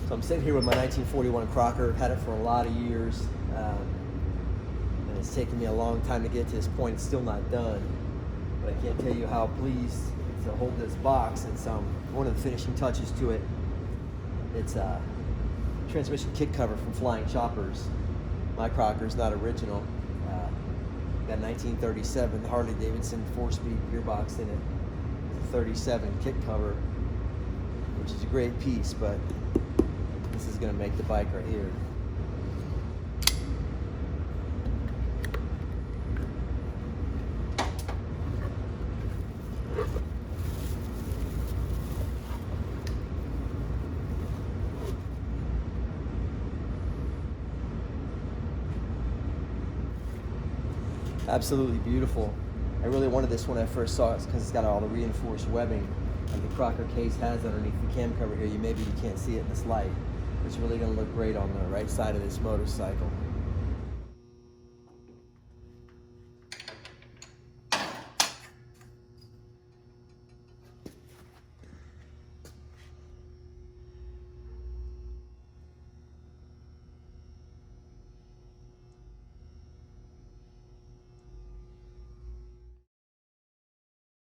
So I'm sitting here with my 1941 Crocker. I've had it for a lot of years, and it's taken me a long time to get to this point. It's still not done, but I can't tell you how pleased to hold this box. It's one of the finishing touches to it. It's a transmission kick cover from Flying Choppers. My Crocker's not original. Got 1937 Harley-Davidson 4-speed gearbox in it. It's a 37 kick cover, which is a great piece, but this is going to make the bike right here. Absolutely beautiful. I really wanted this when I first saw it because it's got all the reinforced webbing like the Crocker case has underneath the cam cover here. Maybe you can't see it in this light. It's really going to look great on the right side of this motorcycle.